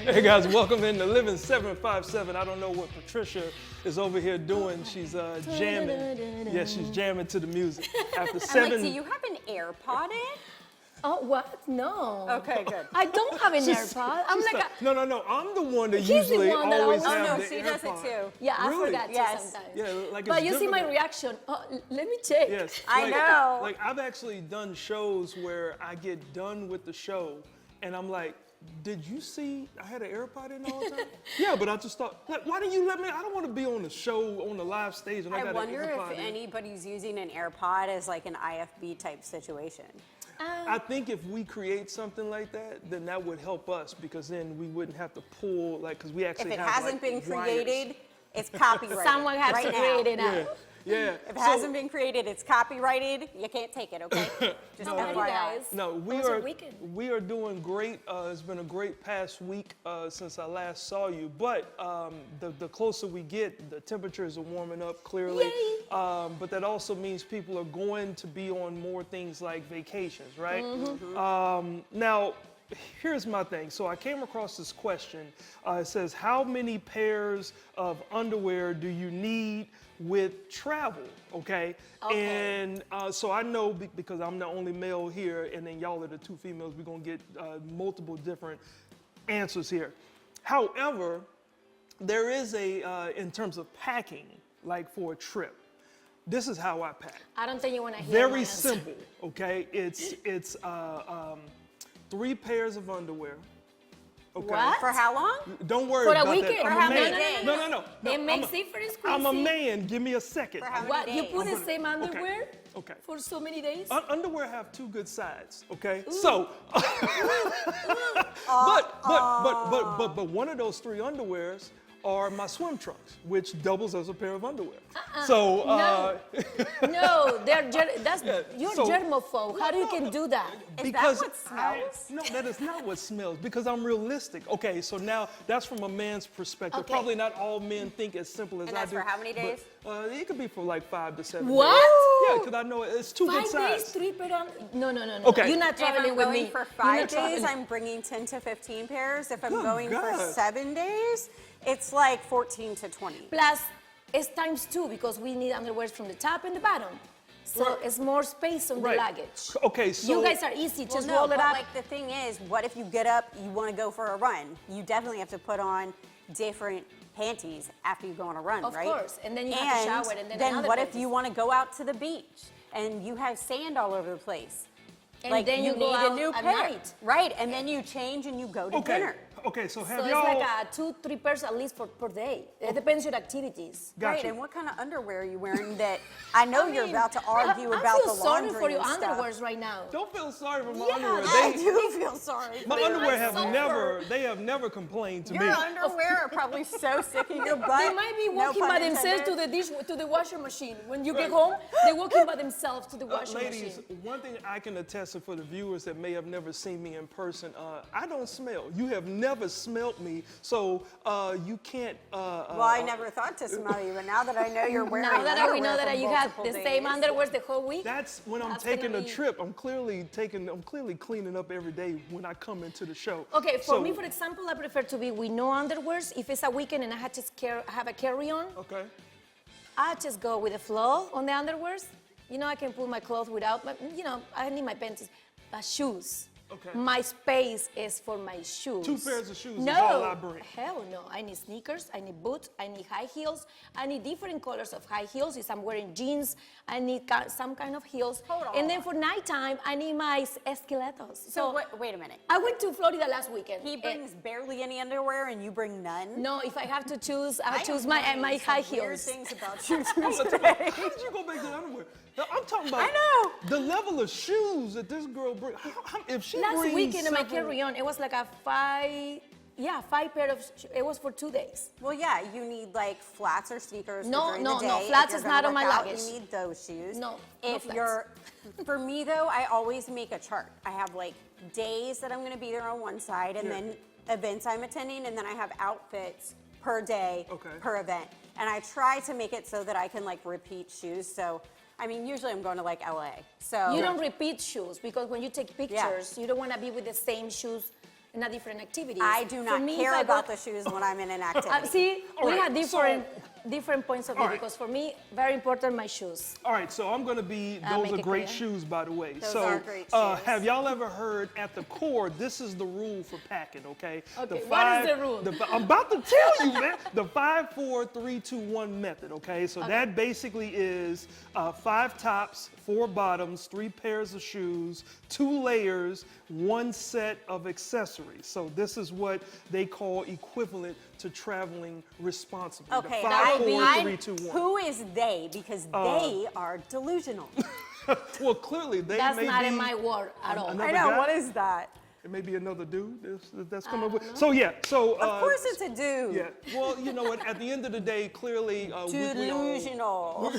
Hey guys, welcome in to Living 757. I don't know what Patricia is over here doing. She's jamming. Yeah, she's jamming to the music. After Like, do you have an AirPod in? Oh, what? No. Okay, good. I don't have an She's- AirPod. I'm she's like, not- no. I'm the one that He's the usually one that always always- have Oh, no, the she does it AirPod. too. yeah, I Really? forgot Yes. to sometimes. Yeah, like But it's you see my difficult. reaction. Oh, let me check. Yes. I know. Like I've actually done shows where I get done with the show and I'm like, did you see I had an AirPod in the whole time? Yeah, but I just thought, like, why didn't you let me? I don't want to be on the show, on the live stage, and I I got wonder an AirPod if in. anybody's using an AirPod as like an IFB type situation. I think if we create something like that, then that would help us because then we wouldn't have to pull, like, because we If actually it have hasn't like, been wires. created, it's copyrighted. Someone has right to now. create it Yeah, now. yeah. If it hasn't been created, it's copyrighted. You can't take it, okay? Just How are you FYI. guys? No, How was your weekend? we are doing great. It's been a great past week since I last saw you. But the closer we get, the temperatures are warming up clearly. Yay. But that also means people are going to be on more things like vacations, right? Now, here's my thing. So I came across this question. It says, how many pairs of underwear do you need with travel? Okay. And so I know because I'm the only male here, and then y'all are the two females, we're going to get multiple different answers here. However, there is in terms of packing, like for a trip, this is how I pack. I don't think you want to hear my Very answer. simple, okay? It's 3 pairs of underwear. Okay. What? For how long? Don't worry For a about weekend? that. For I'm how a many man. days? No. It makes difference, I'm a Chrissy. man. Give me a second. For how many What? You days? put the same underwear Okay. for so many days? Underwear have 2 good sides, okay? So, but one of those 3 underwears are my swim trunks, which doubles as a pair of underwear. So, No, that's you're so- germaphobe. How do you can do that? Is because that what smells? no, that is not what smells. Because I'm realistic. Okay, so now that's from a man's perspective. Okay. Probably not all men think as simple as And I that's do. for how many but, days? It could be for like 5 to 7 What? days. Yeah, because I know it's 2 good 5 days, sides. 3 per on. No. Okay. You're not If I'm traveling with going me. for You're 5 not days, traveling. I'm bringing 10 to 15 pairs. If I'm Good going for God. 7 days, it's like 14 to 20. Plus, it's times 2 because we need underwear from the top and the bottom. So Right. it's more space on Right. the luggage. Okay, so You guys are easy. Well, Just no, roll it but up. like the thing is, what if you get up, you want to go for a run? You definitely have to put on different panties after you go on a run, Of right? course, and then you have to shower, and then another what if panties. you want to go out to the beach and you have sand all over the place? And like then you go need out a new at pair, night. right? And then you change and you go to okay, dinner. okay, so have So it's y'all? like a 2-3 pairs at least per day. It depends on your activities. Got Right, you. and what kind of underwear are you wearing that I know you're mean, about to argue about I the feel sorry laundry for your and stuff. underwears right now. Don't feel sorry for my Yeah, underwear. I They, do feel sorry. my for you. underwear I suffer. they have never complained to Your me. underwear are probably so sick in your butt. They might be no walking pun by themselves intended. to the washer machine. When you get home, they're walking by themselves to the washer Ladies, machine. one thing I can attest to for the viewers that may have never seen me in person, I don't smell. You have never smelt me, so you can't. Well, I never thought to smell you, but now that I know you're wearing Now that we know underwear that for you had multiple the same days. underwears the whole week. That's when I'm That's taking gonna a be- trip. I'm clearly cleaning up every day when I come into the show. Okay, for So- me, for example, I prefer to be with no underwears. If it's a weekend and I have a carry-on, Okay. I just go with the flow on the underwears. You know, I can put my clothes without, I need my panties. But shoes. Okay. My space is for my shoes. 2 pairs of shoes is No, all I bring. hell no. I need sneakers, I need boots, I need high heels. I need different colors of high heels. If I'm wearing jeans, I need some kind of heels. Hold on. And then for nighttime, I need my esquiletos. So wait a minute. I went to Florida last weekend. He brings barely any underwear, and you bring none. No, if I have to choose, I I choose am my learning high some weird heels. things about you How today. did you go back to the underwear? Now, I'm talking about I know. the level of shoes that this girl brings. If she Last brings weekend in my several- carry-on, it was like a 5 pair of, it was for 2 days. Well, yeah, you need like flats or sneakers. No, during no, the no, day. flats If you're is gonna not on work my out, luggage. You need those shoes. No If flats. you're, for me though, I always make a chart. I have like days that I'm going to be there on one side, and Yeah. then events I'm attending, and then I have outfits per day, Okay. per event, and I try to make it so that I can like repeat shoes. So, I mean, usually I'm going to like LA. So You don't repeat shoes because when you take pictures, you don't want to be with the same shoes in a different activities. I do For not me, care if I about go- the shoes when I'm in an activity. See, All we right, have different points of view all right. because for me, very important my shoes. All right, so I'm gonna be, those make are it great clear. shoes, by the way. Those so, are great shoes. have y'all ever heard at the core, this is the rule for packing, okay? Okay, what is the rule? I'm about to tell you, man. The 5, 4, 3, 2, 1 method, okay? So that basically is 5 tops, 4 bottoms, 3 pairs of shoes, 2 layers, 1 set of accessories. So this is what they call equivalent to traveling responsibly. Okay, the that 5, would be 4, 3, 2, 1. who is they? Because they are delusional. Well, clearly they That's may not be in my word at all. another I know, guy? what is that? It may be another dude that's coming up with. So yeah, so Of course it's a dude. yeah. Well, you know what? At the end of the day, clearly Delusional.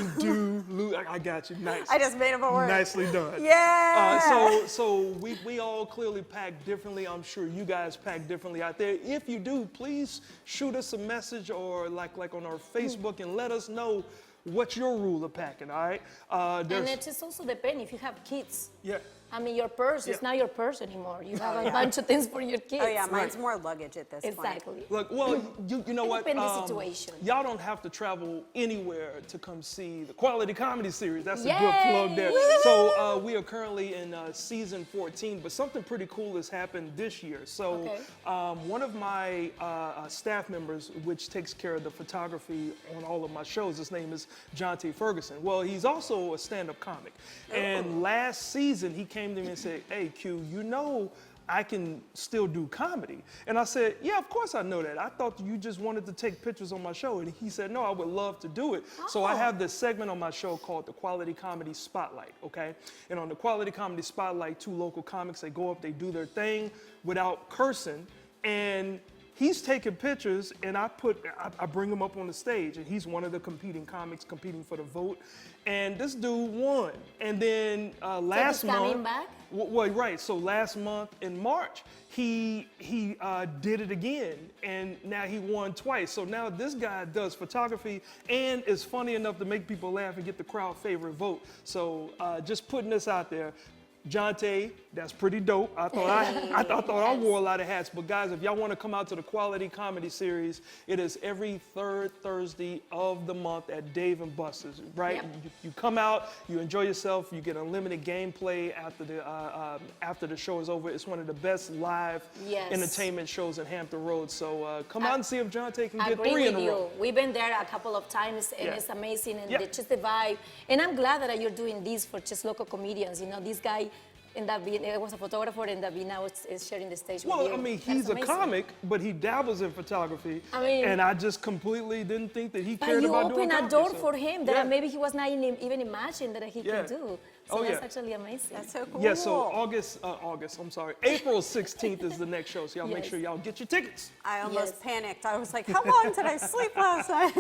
I got you. Nice. I just made up a word. Nicely done. Yeah. So we all clearly pack differently. I'm sure you guys pack differently out there. If you do, please shoot us a message or like on our Facebook and let us know what's your rule of packing. All right. And There's it just also depends if you have kids. yeah. I mean, your purse is Yeah. not your purse anymore. You have a bunch of things for your kids. Oh yeah, mine's more luggage at this point. Exactly. Look, well, you know It what? depends the situation. Y'all don't have to travel anywhere to come see the Quality Comedy Series. That's a good Yay! plug there. So we are currently in season 14, but something pretty cool has happened this year. So Okay. one of my staff members, which takes care of the photography on all of my shows, his name is John T. Ferguson. Well, he's also a stand-up comic. And last season, he came to me and said, hey, Q, you know I can still do comedy. And I said, yeah, of course I know that. I thought you just wanted to take pictures on my show. And he said, no, I would love to do it. So I have this segment on my show called the Quality Comedy Spotlight, okay? And on the Quality Comedy Spotlight, 2 local comics, they go up, they do their thing without cursing. And he's taking pictures, and I bring him up on the stage, and he's one of the competing comics competing for the vote. And this dude won. And then last he's coming month, back? well, right. So last month in March, he did it again, and now he won twice. So now this guy does photography and is funny enough to make people laugh and get the crowd favorite vote. So just putting this out there. Jonte, that's pretty dope. I thought I wore a lot of hats. But guys, if y'all want to come out to the Quality Comedy Series, it is every 3rd Thursday of the month at Dave and Buster's, right? Yep. You come out, you enjoy yourself, you get unlimited gameplay after the show is over. It's one of the best live Yes. entertainment shows in Hampton Roads. So come out and see if Jonte can I get agree 3 in with a row. you. We've been there a couple of times, and Yeah. it's amazing, and Yeah. just the vibe. And I'm glad that you're doing this for just local comedians. You know, this guy was a photographer, and David now is sharing the stage with you. Well, I mean, That's he's a amazing. comic, but he dabbles in photography. I mean- and I just completely didn't think that he But cared you about doing open a comedy. door so- for him that Yeah. maybe he was not even imagined that he Yeah. could do. So Oh, that's yeah. actually amazing. That's so cool. Yeah, so April 16th is the next show, so y'all make Yes. sure y'all get your tickets. I almost Yes. panicked. I was like, how long did I sleep last night?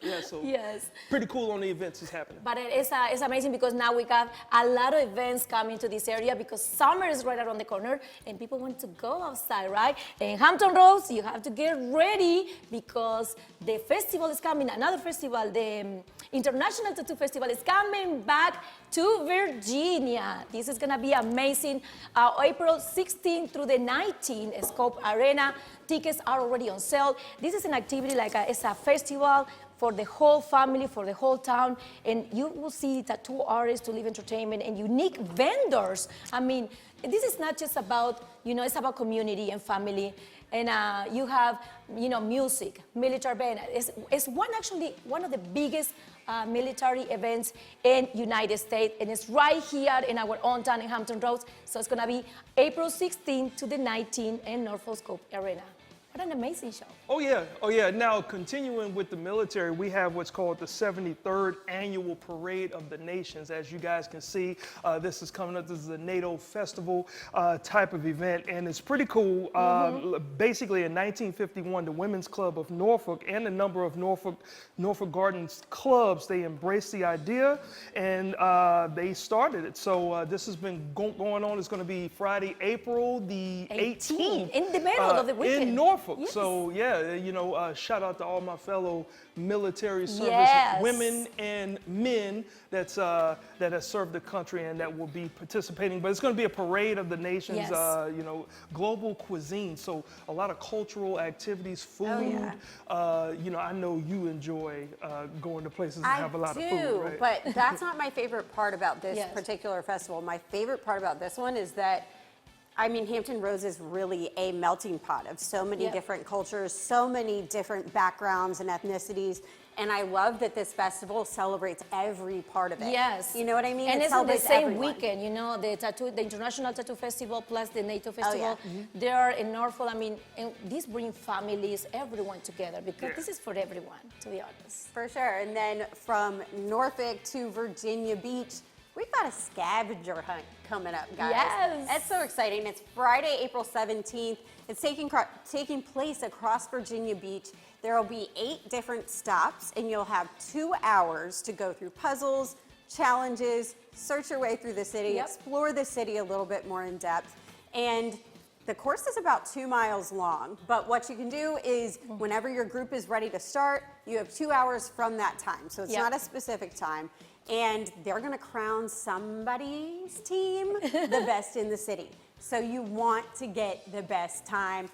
Yeah, so Yes. pretty cool on the events is happening. But it's amazing because now we got a lot of events coming to this area because summer is right around the corner and people want to go outside, right? In Hampton Roads, you have to get ready because the festival is coming, another festival, the International Tattoo Festival is coming back to Virginia. This is gonna be amazing. April 16th through the 19th, Scope Arena. Tickets are already on sale. This is an activity it's a festival for the whole family, for the whole town, and you will see tattoo artists to live entertainment and unique vendors. I mean, this is not just about, it's about community and family. And you have, music, military band. It's one of the biggest military events in United States, and it's right here in our own town in Hampton Roads. So it's gonna be April 16th to the 19th in Norfolk Scope Arena. What an amazing show. Oh yeah. Now, continuing with the military, we have what's called the 73rd Annual Parade of the Nations. As you guys can see, this is coming up. This is a NATO festival type of event, and it's pretty cool. Basically, in 1951, the Women's Club of Norfolk and a number of Norfolk Gardens clubs, they embraced the idea, and they started it. So this has been going on. It's going to be Friday, April the 18th. In the middle of the weekend. In Norfolk. Norfolk. Yes. So yeah, shout out to all my fellow military service Yes. women and men that have served the country and that will be participating. But it's going to be a parade of the nations. Yes. Global cuisine. So a lot of cultural activities, food. Oh, yeah. I know you enjoy going to places and I have a lot do, of food, right? but that's not my favorite part about this Yes. particular festival. My favorite part about this one is that, Hampton Roads is really a melting pot of so many Yep. different cultures, so many different backgrounds and ethnicities. And I love that this festival celebrates every part of it. Yes. You know what I mean? And It it's on the celebrates same everyone. weekend, the International Tattoo Festival plus the NATO Festival. yeah. They are in Norfolk. And this brings families, everyone together because this is for everyone, to be honest. For sure. And then from Norfolk to Virginia Beach, we've got a scavenger hunt coming up, guys. Yes. That's so exciting. It's Friday, April 17th. It's taking place across Virginia Beach. There will be 8 different stops, and you'll have 2 hours to go through puzzles, challenges, search your way through the city, Yep. explore the city a little bit more in depth. And the course is about 2 miles long, but what you can do is whenever your group is ready to start, you have 2 hours from that time. So it's Yep. not a specific time. And they're gonna crown somebody's team the best in the city. So you want to get the best time.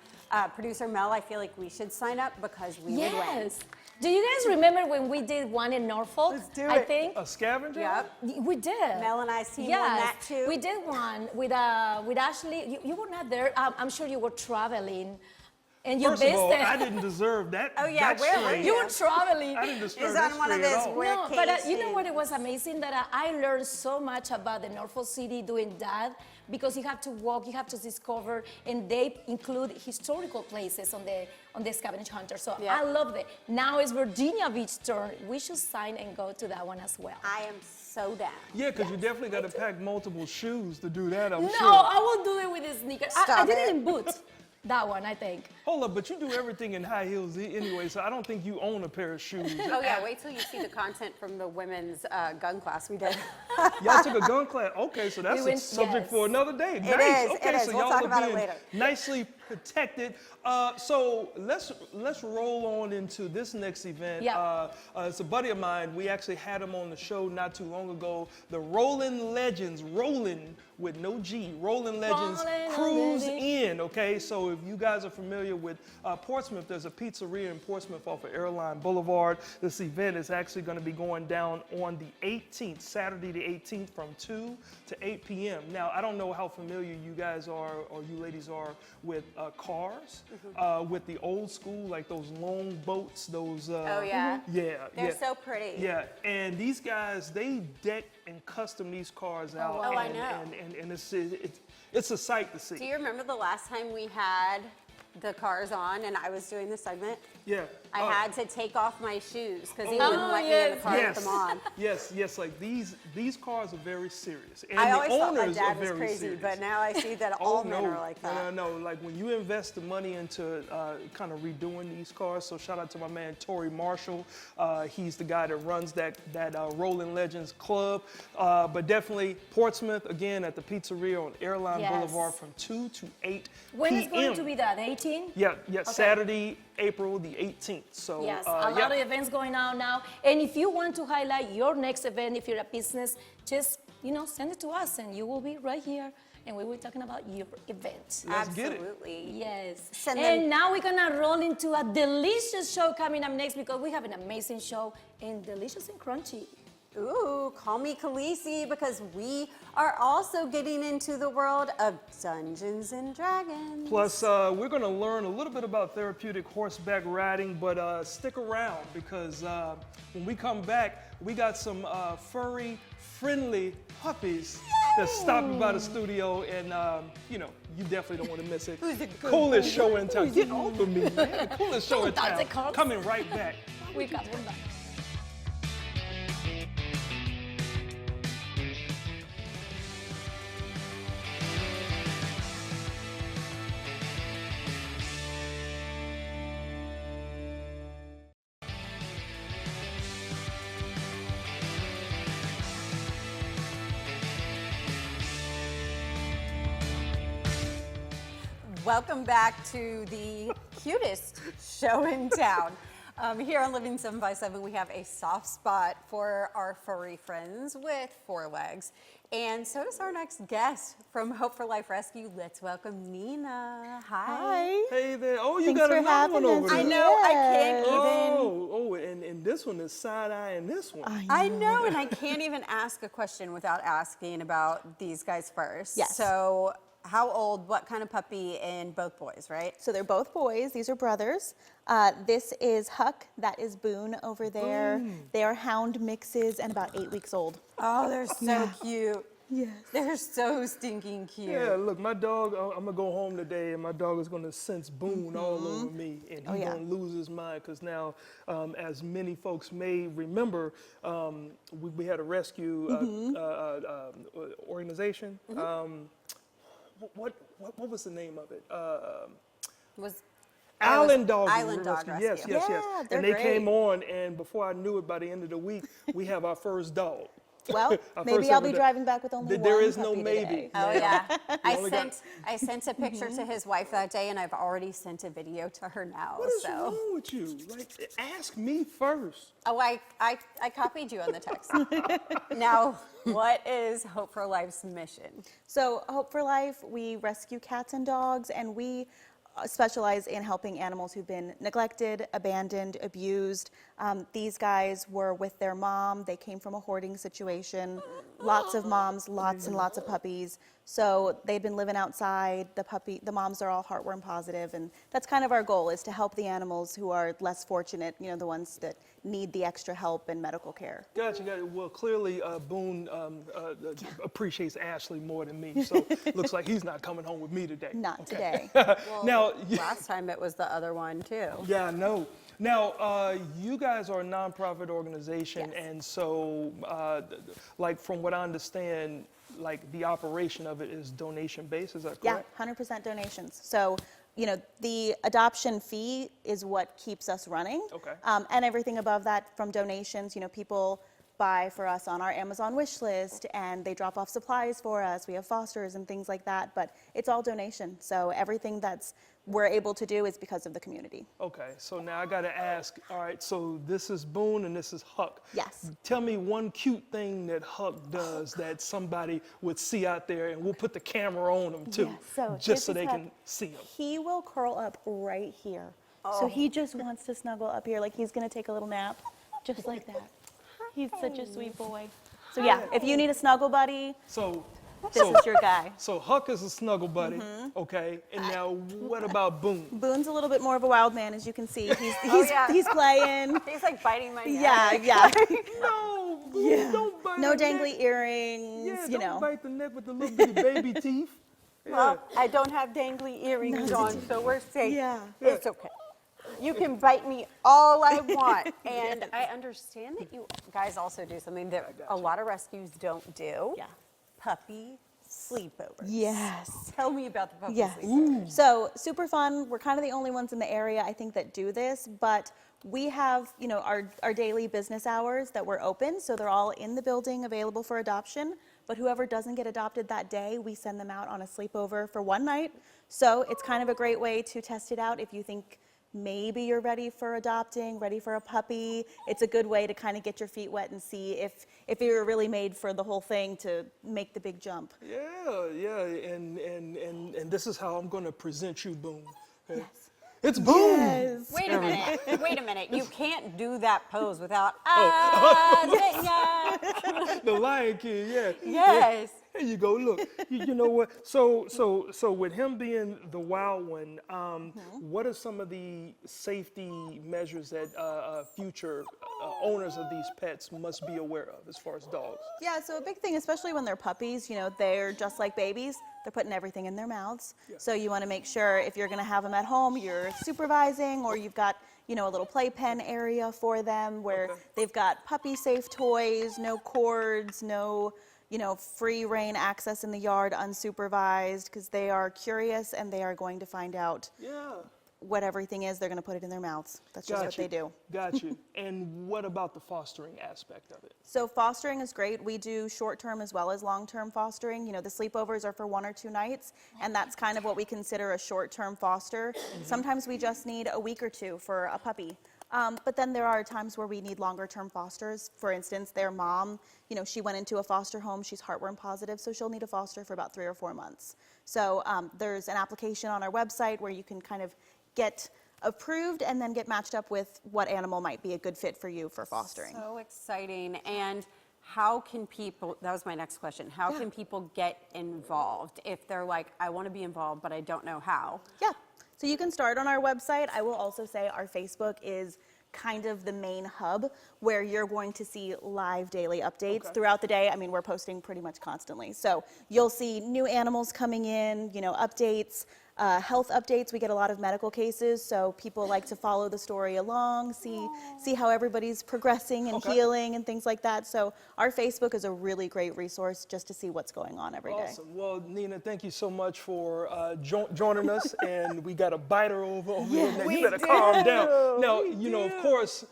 Producer Mel, I feel like we should sign up because we would win. Yes. Do you guys remember when we did one in Norfolk? Let's do I it. think. A scavenger? Yep. We did. Mel and I's team yes, won that too. we did one with Ashley. You were not there. I'm sure you were traveling, and you First of missed all, it. I didn't deserve that. Oh, yeah, that where were string. You were traveling. I didn't deserve He's that on one of string at his all. rare No, but you know cases. what? It was amazing that I learned so much about the Norfolk City doing that because you have to walk, you have to discover, and they include historical places on the scavenger hunter. So Yeah. I love it. Now it's Virginia Beach turn. We should sign and go to that one as well. I am so down. Yeah, because you definitely got to pack multiple shoes to do that, I'm No, sure. I will do it with the sneakers. I Stop did it it. in boots. That one, I think. Hold up, but you do everything in high heels anyway, so I don't think you own a pair of shoes. Oh yeah, wait till you see the content from the women's gun class we did. Y'all took a gun class. Okay, so that's We a went- subject yes. for another day. Nice. is, Okay, it is. so We'll y'all talk are about it being later. nicely protected. So let's roll on into this next event. Yeah. It's a buddy of mine. We actually had him on the show not too long ago. The Rolling Legends, Rolling with no G, Rolling Legends Rollin' Cruise Legends. In. Okay, so if you guys are familiar with Portsmouth, there's a pizzeria in Portsmouth off of Airline Boulevard. This event is actually going to be going down on the 18th, Saturday the 18th from 2 to 8 p.m. Now, I don't know how familiar you guys are or you ladies are with cars, with the old school, like those long boats, those. Oh yeah. Yeah. They're yeah. so pretty. Yeah, and these guys, they deck and custom these cars out. wow. Oh, I and, know. And it's a sight to see. Do you remember the last time we had the cars on and I was doing the segment? Yeah. I had to take off my shoes because he Oh. wouldn't let me in the yes. car with them on. Yes, like these cars are very serious. And I the always thought my owners are dad was very crazy, serious. but now I see that Oh, all men no. are like that. No. Like when you invest the money into kind of redoing these cars, so shout out to my man Tori Marshall. He's the guy that runs that Rolling Legends Club. But definitely Portsmouth, again, at the pizzeria on Airline Yes. Boulevard from 2 to 8 When p.m. is going to be that? 18? Yeah, Saturday, April the 18th. So Yes, yeah. a lot of events going on now. And if you want to highlight your next event, if you're a business, just send it to us, and you will be right here, and we will be talking about your event. Let's get it. Absolutely. Yes. Send and them- now we're gonna roll into a delicious show coming up next because we have an amazing show and delicious and crunchy. Ooh, call me Khaleesi because we are also getting into the world of Dungeons and Dragons. Plus, we're going to learn a little bit about therapeutic horseback riding, but stick around because when we come back, we got some furry, friendly puppies that's stopping by the studio, and you definitely don't want to miss it. Coolest show in town. Get off of me, man. The coolest show in Don't touch town. the cards. Coming right back. We got one back. Welcome back to the cutest show in town. Here on Living 757, we have a soft spot for our furry friends with 4 legs. And so does our next guest from Hope for Life Rescue. Let's welcome Nina. Hi. Hey there. Oh, you Thanks got for another one having over us. there. I know, I can't even. Oh, and this one is side-eye and this one. I know, and I can't even ask a question without asking about these guys first. Yes. So, how old, what kind of puppy, and both boys, right? So they're both boys. These are brothers. This is Huck. That is Boone over there. They are hound mixes and about 8 weeks old. Oh, they're so cute. Yes. They're so stinking cute. Yeah, look, my dog, I'm gonna go home today and my dog is gonna sense Boone all over me and he's yeah. gonna lose his mind because now, as many folks may remember, we had a rescue organization. What was the name of it? Was Island Dog Island Dog Rescue. Yes, Rescue. yes, Yeah, yes. they're And they great. came on, and before I knew it, by the end of the week, we have our first dog. Well, Our maybe first I'll ever be dog. driving back with only There one is no puppy maybe. today. Oh yeah, only got- I sent a picture to his wife that day, and I've already sent a video to her now. What is so, wrong with you? Like, ask me first. oh, I copied you on the text. Now, what is Hope for Life's mission? So Hope for Life, we rescue cats and dogs, and we specialize in helping animals who've been neglected, abandoned, abused. These guys were with their mom. They came from a hoarding situation. Lots of moms, lots and lots of puppies. So they'd been living outside. The moms are all heartworm positive, and that's kind of our goal, is to help the animals who are less fortunate, you know, the ones that need the extra help and medical care. Gotcha. Well, clearly, Boone appreciates Ashley more than me, so looks like he's not coming home with me today. Not today. Now, Last time it was the other one too. yeah, I know. Now, you guys are a nonprofit organization, Yes. and so, like, from what I understand, like, the operation of it is donation-based, is that Yeah, correct? 100% donations. So, you know, the adoption fee is what keeps us running. Okay. And everything above that from donations, you know, people buy for us on our Amazon wish list and they drop off supplies for us. We have fosters and things like that, but it's all donation. So everything that's we're able to do is because of the community. Okay, so now I gotta ask, all right, so this is Boone and this is Huck. Yes. Tell me one cute thing that Huck does that somebody would see out there, and we'll put the camera on him too, Yeah, so just this so is they Huck. can see him. He will curl up right here. So he just wants to snuggle up here like he's gonna take a little nap, just like that. He's such a sweet boy. So yeah, if you need a snuggle buddy, So, this so, is your guy. so Huck is a snuggle buddy, okay? And now what about Boone? Boone's a little bit more of a wild man, as you can see. He's yeah. he's playing. He's like biting my neck. Yeah. No, Boone, don't bite No the dangly neck. earrings, Yeah, you don't know. bite the neck with the little bitty baby teeth. Well, I don't have dangly earrings on, so we're safe. Yeah. It's okay. You can bite me all I want. And I understand that you guys also do something that a lot of rescues don't do. Yeah. Puppy sleepovers. Yes. Tell me about the puppy Yes. sleepovers. So super fun. We're kind of the only ones in the area, I think, that do this, but we have, you know, our daily business hours that we're open, so they're all in the building available for adoption. But whoever doesn't get adopted that day, we send them out on a sleepover for one night. So it's kind of a great way to test it out if you think maybe you're ready for adopting, ready for a puppy. It's a good way to kind of get your feet wet and see if you're really made for the whole thing to make the big jump. Yeah, and this is how I'm gonna present you, Boone. Okay? It's Boone! Yes. Wait a minute. You can't do that pose without, The Lion King, yeah. Yes. There you go. Look, you know what? So with him being the wild one, what are some of the safety measures that future owners of these pets must be aware of as far as dogs? Yeah, so a big thing, especially when they're puppies, you know, they're just like babies. They're putting everything in their mouths. So you want to make sure if you're going to have them at home, you're supervising, or you've got, you know, a little playpen area for them where they've got puppy-safe toys, no cords, no, you know, free reign access in the yard unsupervised, because they are curious and they are going to find out Yeah. what everything is, they're going to put it in their mouths. That's just what they do. Got you. And what about the fostering aspect of it? So fostering is great. We do short-term as well as long-term fostering. You know, the sleepovers are for 1 or 2 nights, and that's kind of what we consider a short-term foster. Sometimes we just need a week or 2 for a puppy. But then there are times where we need longer-term fosters. For instance, their mom, you know, she went into a foster home. She's heartworm positive, so she'll need a foster for about 3 or 4 months. So there's an application on our website where you can kind of get approved and then get matched up with what animal might be a good fit for you for fostering. So exciting. And how can people, that was my next question, how can people get involved if they're like, I want to be involved, but I don't know how? Yeah, so you can start on our website. I will also say our Facebook is kind of the main hub where you're going to see live daily updates throughout the day. I mean, we're posting pretty much constantly. So you'll see new animals coming in, you know, updates, health updates. We get a lot of medical cases, so people like to follow the story along, see how everybody's progressing and healing and things like that. So our Facebook is a really great resource just to see what's going on every day. Awesome. Well, Nina, thank you so much for joining us. And we got a biter over here. Now, you better calm down. Now, you know, of course,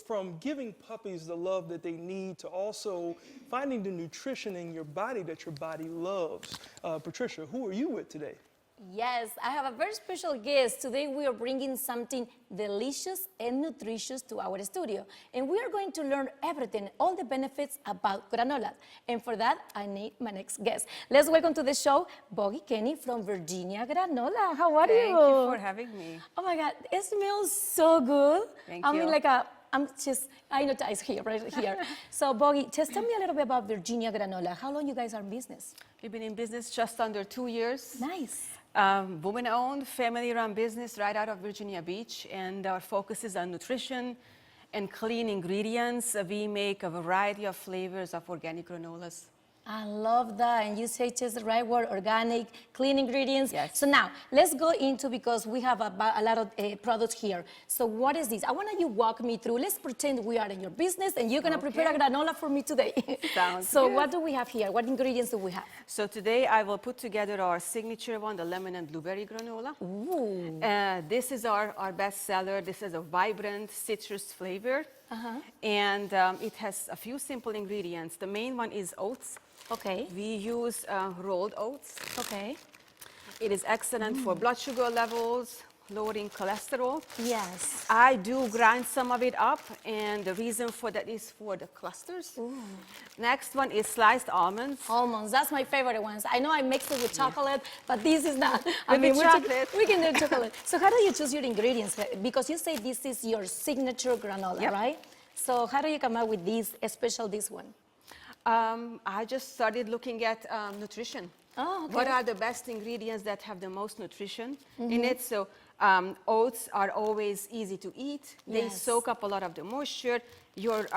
from giving puppies the love that they need to also finding the nutrition in your body that your body loves. Patricia, who are you with today? Yes, I have a very special guest. Today we are bringing something delicious and nutritious to our studio. And we are going to learn everything, all the benefits about granola. And for that, I need my next guest. Let's welcome to the show, Boggy Kenny from Virginia Granola. How are you? Thank you for having me. Oh my God, it smells so good. Thank I you. mean, I'm just hypnotized here, right here. So, Boggy, just tell me a little bit about Virginia Granola. How long you guys are in business? We've been in business just under 2 years. Nice. Woman-owned, family-run business right out of Virginia Beach, and our focus is on nutrition and clean ingredients. We make a variety of flavors of organic granolas. I love that, and you say just the right word, organic, clean ingredients. Yes. So now, let's go into, because we have a lot of products here. So what is this? I want you walk me through. Let's pretend we are in your business, and you're gonna prepare a granola for me today. Sounds So good. what do we have here? What ingredients do we have? So today I will put together our signature one, the lemon and blueberry granola. Ooh. This is our best seller. This is a vibrant citrus flavor. And it has a few simple ingredients. The main one is oats. Okay, We use rolled oats. okay. It is excellent for blood sugar levels, lowering cholesterol. Yes. I do grind some of it up, and the reason for that is for the clusters. Next one is sliced almonds. Almonds, that's my favorite ones. I know I mix it with chocolate, but this is not. With the chocolate. We can do chocolate. So how do you choose your ingredients? Because you say this is your signature granola, Yep. right? So how do you come up with this one? I just started looking at nutrition. Oh, okay. What are the best ingredients that have the most nutrition in it? So oats are always easy to eat. They Yes. soak up a lot of the moisture. Your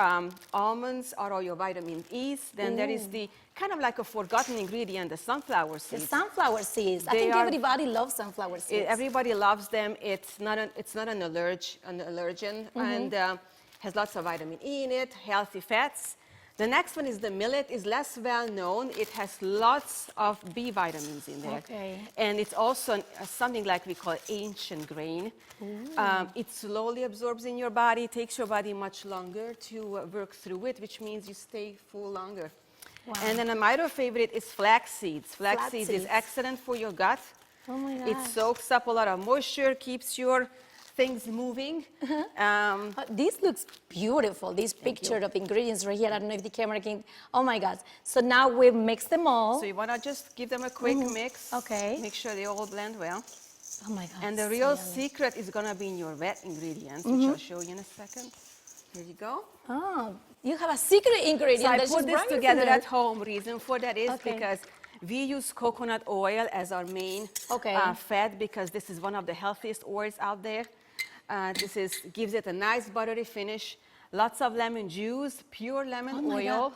almonds are all your vitamin E's. Then there is the kind of like a forgotten ingredient, the sunflower The seeds. sunflower seeds. I They think are- everybody loves sunflower seeds. Everybody loves them. It's not an allergen, and has lots of vitamin E in it, healthy fats. The next one is the millet. Is less well known. It has lots of B vitamins in there. Okay. And it's also something like we call ancient grain. It slowly absorbs in your body, takes your body much longer to work through it, which means you stay full longer. Wow. And then my favorite is flax seeds. Flax seeds is seeds. excellent for your gut. Oh my It gosh. soaks up a lot of moisture, keeps your things moving. This looks beautiful, this picture of ingredients right here. I don't know if the camera can, oh my God. So now we've mixed them all. So you want to just give them a quick mix. Okay. Make sure they all blend well. Oh my God. And the so real yummy. secret is going to be in your wet ingredients, which I'll show you in a second. Here you go. Oh, you have a secret ingredient. So I that's put just this right in together there. at home. Reason for that is Okay. because we use coconut oil as our main Okay. fat, because this is one of the healthiest oils out there. Gives it a nice buttery finish. Lots of lemon juice, pure lemon my oil.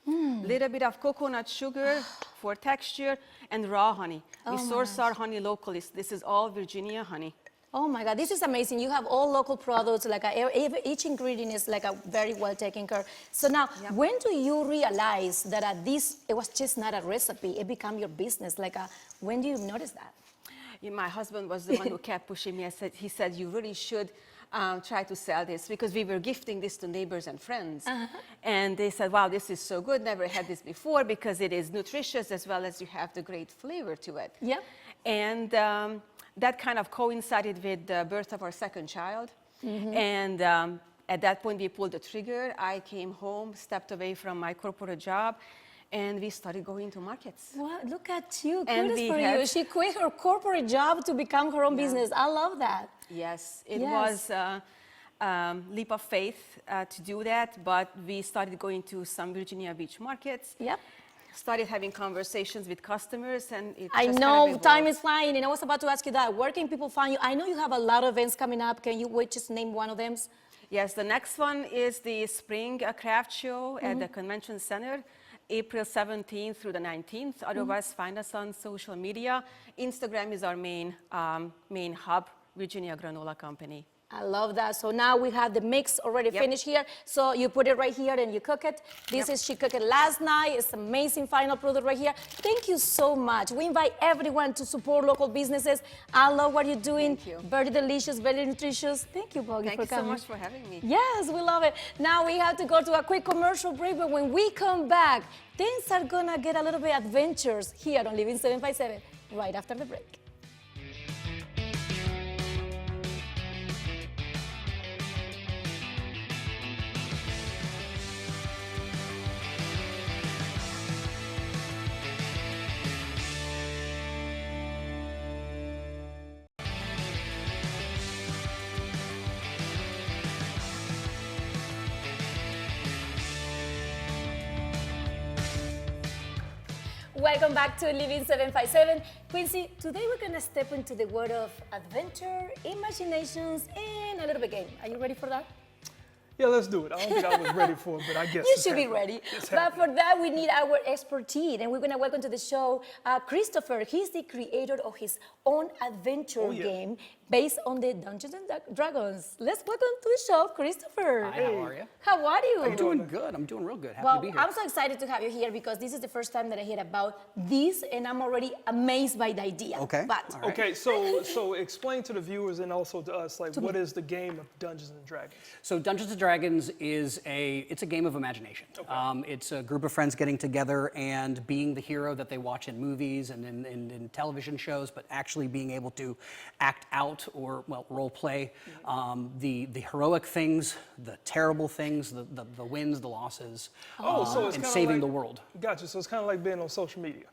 Little bit of coconut sugar for texture, and raw honey. We Oh my source our honey locally. This is all Virginia honey. Oh my God, this is amazing. You have all local products, like each ingredient is like a very well taken care. So now, when do you realize that it was just not a recipe, it became your business? When do you notice that? my husband was the one who kept pushing me. He said, you really should try to sell this, because we were gifting this to neighbors and friends. And they said, wow, this is so good. Never had this before, because it is nutritious as well as you have the great flavor to it. Yeah. And that kind of coincided with the birth of our second child. And at that point, we pulled the trigger. I came home, stepped away from my corporate job, and we started going to markets. Well, look at you. And Kudos we for you. had- She quit her corporate job to become her own business. I love that. Yes, it Yes. was a leap of faith to do that, but we started going to some Virginia Beach markets. Yep. Started having conversations with customers, and it I just know kind of time evolved. is flying, and I was about to ask you that. Where can people find you? I know you have a lot of events coming up. Can you just name one of them? Yes, the next one is the Spring Craft Show at the Convention Center, April 17th through the 19th. Otherwise, find us on social media. Instagram is our main hub, Virginia Granola Company. I love that. So now we have the mix already Yep. finished here. So you put it right here and you cook it. This Yep. is, she cooked it last night. It's amazing final product right here. Thank you so much. We invite everyone to support local businesses. I love what you're doing. Thank you. Very delicious, very nutritious. Thank you, Boggy, Thank for you so coming. much for having me. Yes, we love it. Now we have to go to a quick commercial break, but when we come back, things are gonna get a little bit adventurous here on Living 757 right after the break. Welcome back to Living 757. Quincy, today we're gonna step into the world of adventure, imaginations, and a little bit game. Are you ready for that? Yeah, let's do it. I don't think I was ready for it, but I guess You it's should be happening. ready. It's But happening. for that, we need our expertise, and we're gonna welcome to the show Christopher. He's the creator of his own adventure Oh, yeah. game based on the Dungeons and Dragons. Let's welcome to the show, Christopher. Hi, how are you? How are you? I'm doing good. I'm doing real good. Happy Well, to be here. I'm so excited to have you here because this is the first time that I hear about this, and I'm already amazed by the idea. Okay, But all right. Okay, so explain to the viewers and also to us, like, what is the game of Dungeons and Dragons? So Dungeons and Dragons is it's a game of imagination. It's a group of friends getting together and being the hero that they watch in movies and in television shows, but actually being able to act out or, well, role play the heroic things, the terrible things, the wins, the losses, So it's and kinda saving like, the world. Gotcha. So it's kind of like being on social media.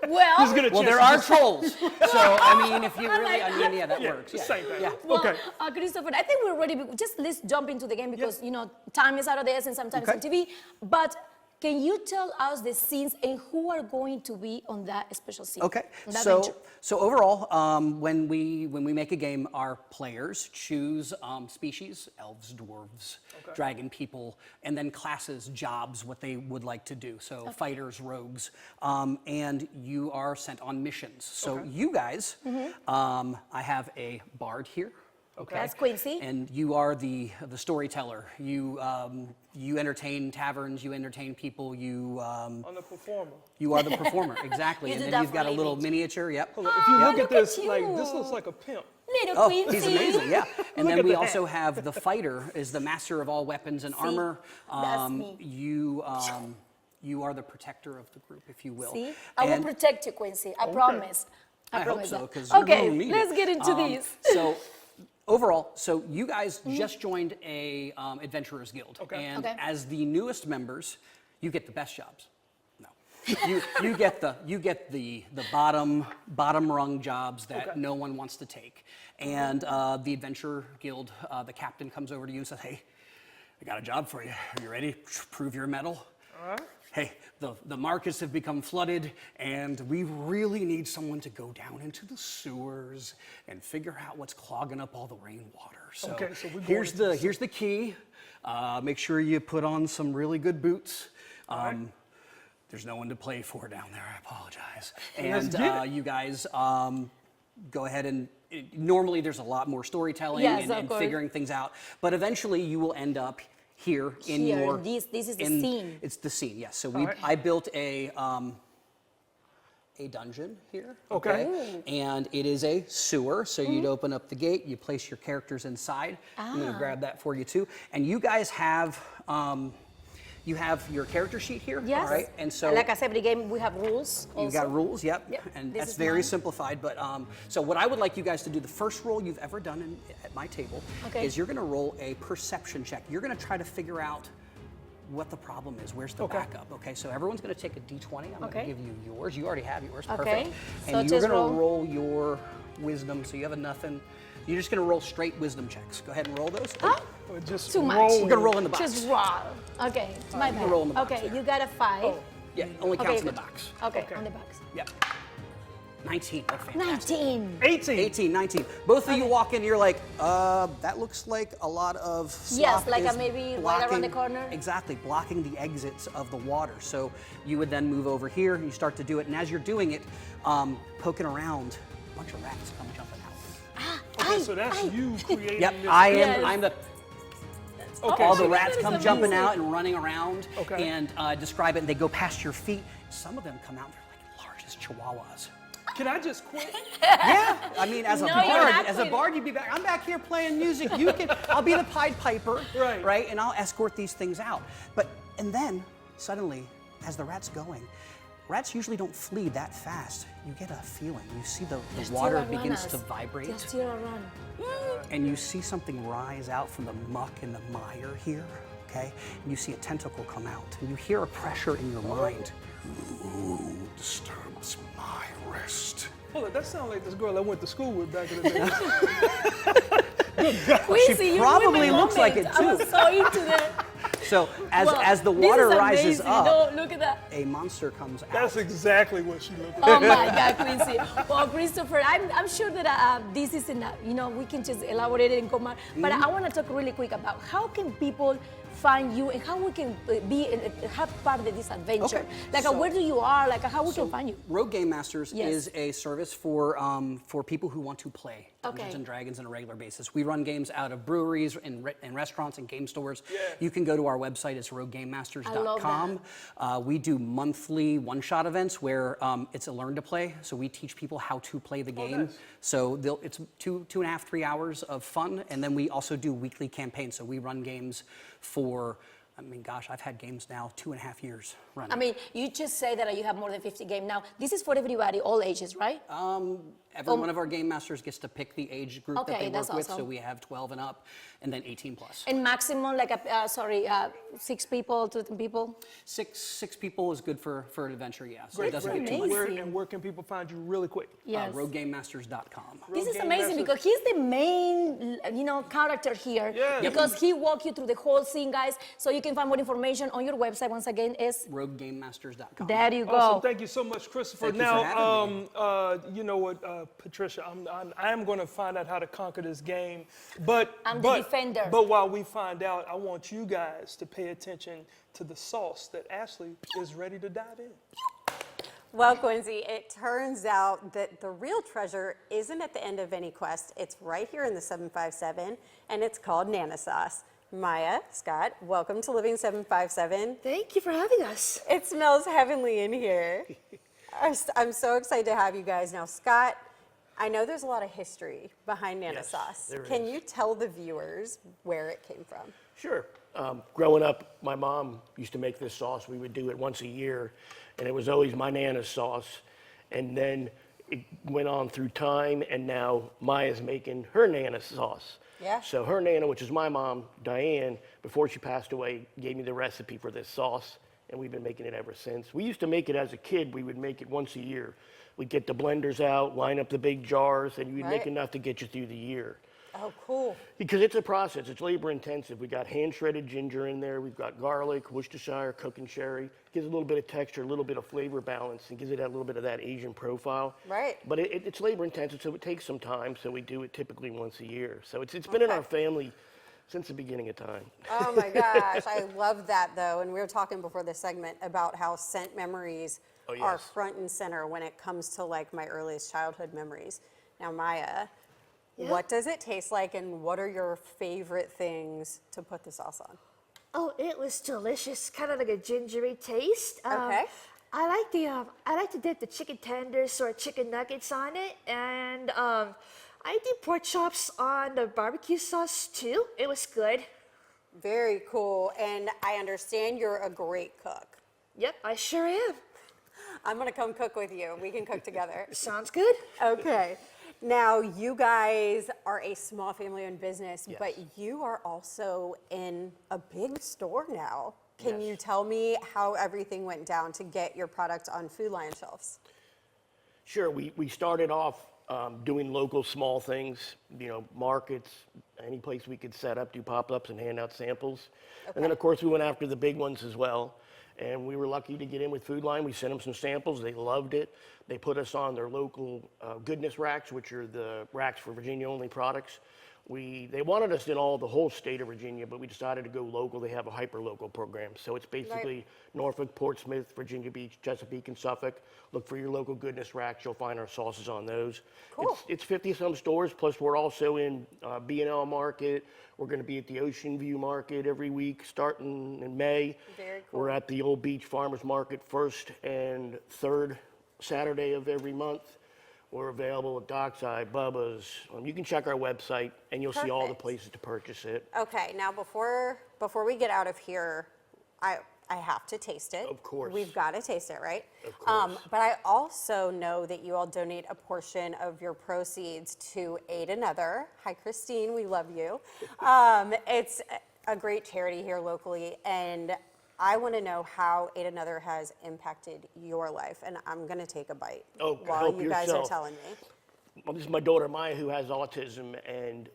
well, Just get a Well, chance there to are just- trolls. So, I mean, if you I really, like I mean, yeah, that Yeah, works. the Yeah. same thing. Yeah. well, Okay. Christopher, I think we're ready. Just let's jump into the game because you know time is out of the essence sometimes on Okay. TV. But can you tell us the scenes and who are going to be on that special scene? Okay, on that so adventure? overall, when we make a game, our players choose species: elves, dwarves, dragon people, and then classes, jobs, what they would like to do. So fighters, rogues, and you are sent on missions. So you guys, I have a bard here. Okay. That's Quincy. And you are the storyteller. You entertain taverns. You entertain people. You On the performer. you are the performer, exactly. You And do then that you've for got a a little living. miniature, yep. If you look at look this, at like, you. this looks like a pimp. Little Oh, Quincy. he's amazing, yeah. And Look then at we the also hat. have the fighter is the master of all weapons and armor. that's me. You are the protector of the group, if you will. See, I will And protect you, Quincy. I promise. I hope promise so, that. because Okay, let's get into these. So overall, so you guys just joined a Adventurers Guild. Okay. And Okay. as the newest members, you get the best jobs. No. You get the bottom rung jobs that Okay. no one wants to take. And the Adventure Guild, the captain comes over to you and says, "Hey, I got a job for you. Are you ready? Prove your mettle." All right. Hey, the markets have become flooded, and we really need someone to go down into the sewers and figure out what's clogging up all the rainwater. So, Okay, so we're going here's into the here's the key. Make sure you put on some really good boots. right. There's no one to play for down there. I apologize. Let's And get it. you guys go ahead and. Normally, there's a lot more storytelling Yes, and, of and course. figuring things out, but eventually you will end up here in Here, your. this is the in- scene. It's the scene, yes. So right. I built a a dungeon here. Okay. And it is a sewer, so you'd open up the gate, you place your characters inside. I'm gonna grab that for you too. And you guys have, you have your character sheet here, Yes. all right? And so Like I said, every game we have rules. you Also. got rules, yep. Yep, And this that's is very mine. simplified. But so what I would like you guys to do, the first roll you've ever done at my table, Okay. is you're gonna roll a perception check. You're gonna try to figure out what the problem is. Where's the Okay. backup? Okay, so everyone's gonna take a D20. I'm Okay. gonna give you yours. You already have yours, Okay. perfect. So And you're just gonna roll- roll your wisdom, so you have a nothing. You're just gonna roll straight wisdom checks. Go ahead and roll those. Or just Too much. roll We're gonna roll in the box. Just roll. Okay, it's my bad. roll in the box Okay, there. you got a 5. Yeah, only counts Okay, in the good. box. Okay, Okay. on the box. Yep. 19, oh, fantastic. 19. 18. 18, 19. Both of you walk in, you're like, that looks like a lot of Yes, slop like is maybe right around the blocking- corner. Exactly, blocking the exits of the water. So you would then move over here, and you start to do it, and as you're doing it, poking around, a bunch of rats come jumping out. Okay, so that's you creating Yep, this. Yes. I'm the, Okay, all so the my rats God, come it's jumping amazing. out and running around Okay. and describe it, and they go past your feet. Some of them come out, they're like large as chihuahuas. can I just quit? Yeah, I mean, as a No, you're bard, not as a quitting. bard, you'd be back. I'm back here playing music. You can, I'll be the Pied Piper, Right. Right, and I'll escort these things out. And then suddenly, as the rat's going, rats usually don't flee that fast. You get a feeling. You see the water Still begins around to us. vibrate, They're still around. and you see something rise out from the muck and the mire here. Okay, and you see a tentacle come out, and you hear a pressure in your mind. Who disturbs my rest? Hold on, that sounds like this girl I went to school with back in the day. Quincy, you probably ruined my looks like moment. it, I was so into that. So Well, as the this water is rises amazing. up, No, look at that. a monster comes out. That's exactly what she looked like. Oh my God, Quincy. Well, Christopher, I'm sure that this is enough. You know, we can just elaborate it and come on. But I want to talk really quick about how can people find you and how we can be have part of this adventure. Okay, Like so- where do you are? Like how we can find you? Rogue Game Masters Yes. is a service for people who want to play Dungeons Okay. and Dragons on a regular basis. We run games out of breweries and restaurants and game stores. Yeah. You can go to our website, it's roguegamemasters.com. I love We do monthly one-shot events where it's a learn to play. So we teach people how to play the game. nice. So it's 2.5, 3 hours of fun. And then we also do weekly campaigns. So we run games for, I mean, gosh, I've had games now 2.5 years running. I mean, you just say that you have more than 50 games. Now, this is for everybody, all ages, right? Every one of our game masters gets to pick the age group that Okay, they that's work with. So awesome. we have 12 and up, and then 18 plus. And maximum, like, 6 people, 2 people? Six people is good for an adventure, yeah. So it Great, doesn't great. get too much. Amazing. And where can people find you really quick? Yes. RogueGameMasters.com. This is Game amazing Master. because he's the main, character here. Yeah. Because he walked you through the whole scene, guys. So you can find more information on your website. Once again, is RogueGameMasters.com. there you go. Awesome. Thank you so much, Christopher. Thank you now, for having you know what, Patricia, I am going to find out how to conquer this game. But I'm the defender. But while we find out, I want you guys to pay attention to the sauce that Ashley is ready to dive in. Well, Quincy, it turns out that the real treasure isn't at the end of any quest. It's right here in the 757, and it's called Nana Sauce. Maya, Scott, welcome to Living 757. Thank you for having us. It smells heavenly in here. I'm so excited to have you guys. Now, Scott, I know there's a lot of history behind Nana Sauce. there Can is. you tell the viewers where it came from? Sure. Growing up, my mom used to make this sauce. We would do it once a year, and it was always my Nana's sauce. And then it went on through time, and now Maya's making her Nana's sauce. Yeah. So her Nana, which is my mom, Diane, before she passed away, gave me the recipe for this sauce, and we've been making it ever since. We used to make it as a kid. We would make it once a year. We'd get the blenders out, line up the big jars, and you'd make Right. enough to get you through the year. Oh, cool. Because it's a process, it's labor intensive. We got hand shredded ginger in there, we've got garlic, Worcestershire, cooking sherry. Gives a little bit of texture, a little bit of flavor balance, and gives it a little bit of that Asian profile. Right. But it's labor intensive, so it takes some time, so we do it typically once a year. So it's been in our family since the beginning of time. Oh my gosh, I love that though. And we were talking before this segment about how scent memories Oh, are yes. front and center when it comes to like my earliest childhood memories. Now, Maya, what does it taste like and what are your favorite things to put the sauce on? Oh, it was delicious. Kind of like a gingery taste. Okay. I like to dip the chicken tenders or chicken nuggets on it, and I did pork chops on the barbecue sauce too. It was good. Very cool. And I understand you're a great cook. Yep, I sure am. I'm gonna come cook with you. We can cook together. Sounds good. Okay. Now, you guys are a small family-owned business, but you are also in a big store now. Can you tell me how everything went down to get your product on Food Lion shelves? Sure, we started off doing local small things, markets, any place we could set up, do pop-ups and hand out samples. And then, of course, we went after the big ones as well. And we were lucky to get in with Food Lion. We sent them some samples. They loved it. They put us on their local goodness racks, which are the racks for Virginia-only products. They wanted us in the whole state of Virginia, but we decided to go local. They have a hyper-local program. So it's basically Norfolk, Portsmouth, Virginia Beach, Chesapeake, and Suffolk. Look for your local goodness racks. You'll find our sauces on those. Cool. It's 50-some stores, plus we're also in B&L Market. We're going to be at the Ocean View Market every week starting in May. Very cool. We're at the Old Beach Farmers Market first and third Saturday of every month. We're available at Dockside, Bubba's. You can check our website, and you'll see all the Perfect. places to purchase it. Okay, now before we get out of here, I have to taste it. Of course. We've got to taste it, right? Of course. But I also know that you all donate a portion of your proceeds to Aid Another. Hi, Christine, we love you. It's a great charity here locally, and I want to know how Aid Another has impacted your life, and I'm going to take a bite while help you guys are yourself. telling me. Well, this is my daughter Maya, who has autism, and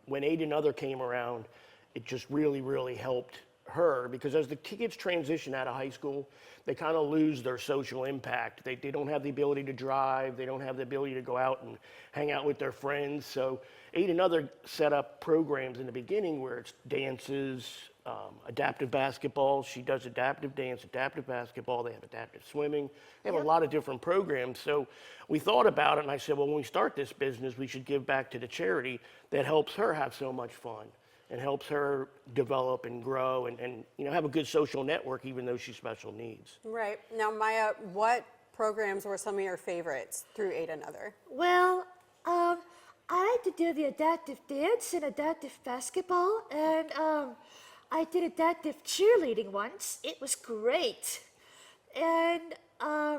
when Aid Another came around, it just really, really helped her, because as the kids transition out of high school, they kind of lose their social impact. They don't have the ability to drive. They don't have the ability to go out and hang out with their friends. So Aid Another set up programs in the beginning where it's dances, adaptive basketball. She does adaptive dance, adaptive basketball. They have adaptive swimming. They have a lot of different programs. So we thought about it, and I said, well, when we start this business, we should give back to the charity that helps her have so much fun and helps her develop and grow and have a good social network, even though she's special needs. Right. Now, Maya, what programs were some of your favorites through Aid Another? Well, I like to do the adaptive dance and adaptive basketball, and I did adaptive cheerleading once. It was great. And I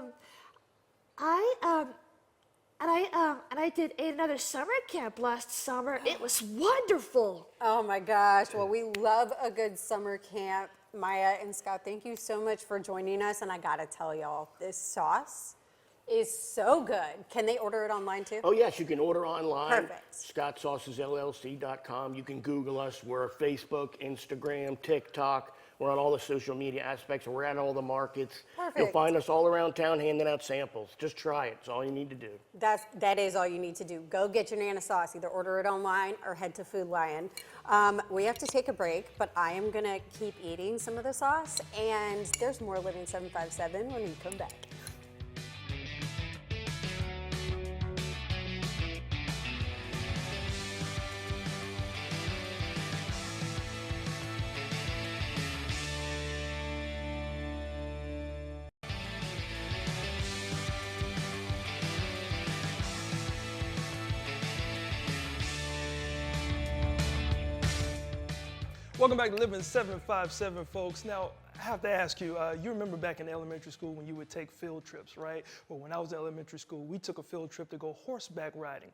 did another summer camp last summer. It was wonderful. Oh my gosh. Well, we love a good summer camp. Maya and Scott, thank you so much for joining us. And I gotta tell y'all, this sauce is so good. Can they order it online too? Oh, yes, you can order online. Perfect. ScottSaucesLLC.com. You can Google us. We're Facebook, Instagram, TikTok. We're on all the social media aspects, and we're at all the markets. You'll Perfect. find us all around town handing out samples. Just try it. It's all you need to do. That is all you need to do. Go get your Nana sauce. Either order it online or head to Food Lion. We have to take a break, but I am gonna keep eating some of the sauce, and there's more Living 757 when we come back. Welcome back to Living 757, folks. Now, I have to ask you, you remember back in elementary school when you would take field trips, right? Well, when I was in elementary school, we took a field trip to go horseback riding.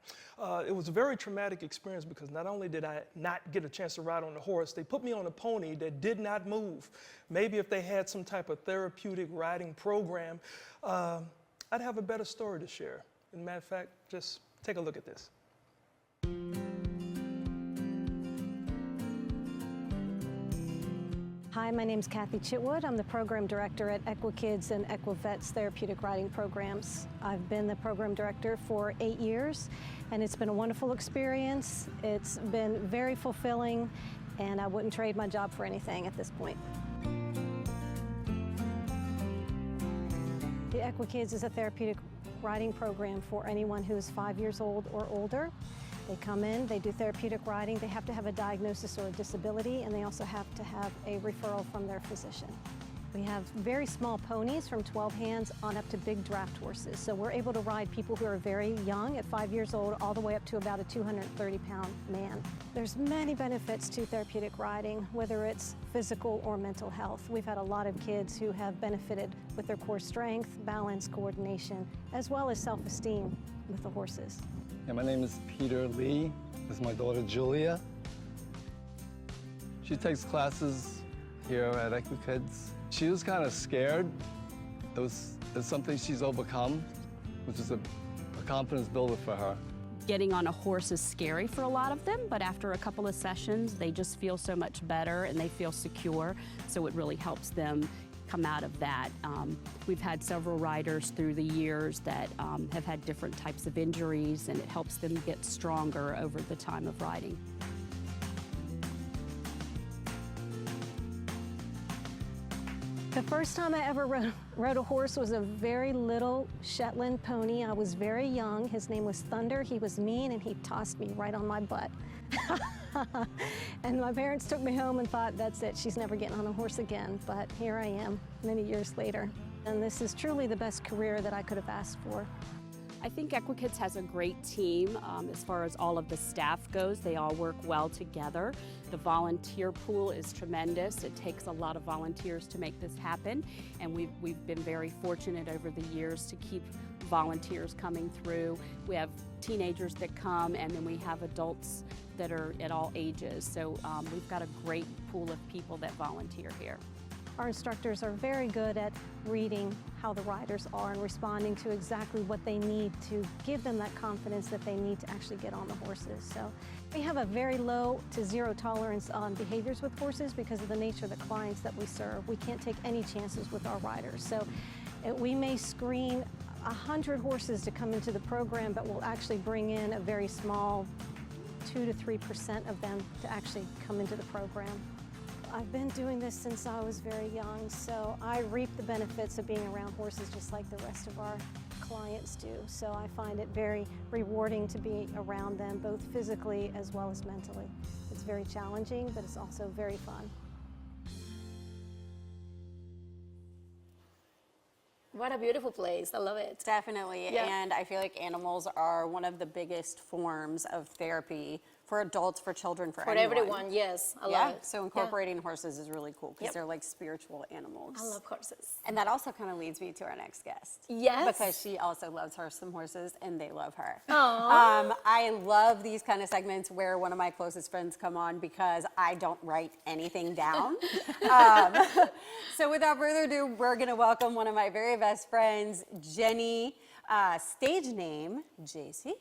It was a very traumatic experience because not only did I not get a chance to ride on the horse, they put me on a pony that did not move. Maybe if they had some type of therapeutic riding program, I'd have a better story to share. As a matter of fact, just take a look at this. Hi, my name's Kathy Chitwood. I'm the program director at EquiKids and EquiVets Therapeutic Riding Programs. I've been the program director for 8 years, and it's been a wonderful experience. It's been very fulfilling, and I wouldn't trade my job for anything at this point. The EquiKids is a therapeutic riding program for anyone who is 5 years old or older. They come in, they do therapeutic riding, they have to have a diagnosis or a disability, and they also have to have a referral from their physician. We have very small ponies from 12 hands on up to big draft horses. So we're able to ride people who are very young at 5 years old all the way up to about a 230-pound man. There's many benefits to therapeutic riding, whether it's physical or mental health. We've had a lot of kids who have benefited with their core strength, balance, coordination, as well as self-esteem with the horses. Yeah, my name is Peter Lee. This is my daughter Julia. She takes classes here at EquiKids. She was kind of scared. It's something she's overcome, which is a confidence builder for her. Getting on a horse is scary for a lot of them, but after a couple of sessions, they just feel so much better and they feel secure, so it really helps them come out of that. We've had several riders through the years that have had different types of injuries, and it helps them get stronger over the time of riding. The first time I ever rode a horse was a very little Shetland pony. I was very young. His name was Thunder. He was mean and he tossed me right on my butt. And my parents took me home and thought, that's it, she's never getting on a horse again. But here I am many years later. And this is truly the best career that I could have asked for. I think EquiKids has a great team as far as all of the staff goes. They all work well together. The volunteer pool is tremendous. It takes a lot of volunteers to make this happen, and we've been very fortunate over the years to keep volunteers coming through. We have teenagers that come, and then we have adults that are at all ages. So we've got a great pool of people that volunteer here. Our instructors are very good at reading how the riders are and responding to exactly what they need to give them that confidence that they need to actually get on the horses. So we have a very low to zero tolerance on behaviors with horses because of the nature of the clients that we serve. We can't take any chances with our riders. So we may screen 100 horses to come into the program, but we'll actually bring in a very small 2 to 3% of them to actually come into the program. I've been doing this since I was very young, so I reap the benefits of being around horses just like the rest of our clients do. So I find it very rewarding to be around them, both physically as well as mentally. It's very challenging, but it's also very fun. What a beautiful place. I love it. Definitely. Yeah. And I feel like animals are one of the biggest forms of therapy for adults, for children, for anyone. everyone, yes. I love it. So incorporating horses is really cool because Yep. they're like spiritual animals. I love horses. And that also kind of leads me to our next guest. Yes. Because she also loves some horses and they love her. I love these kind of segments where one of my closest friends come on because I don't write anything down. So without further ado, we're going to welcome one of my very best friends, Jenny, stage name, JC.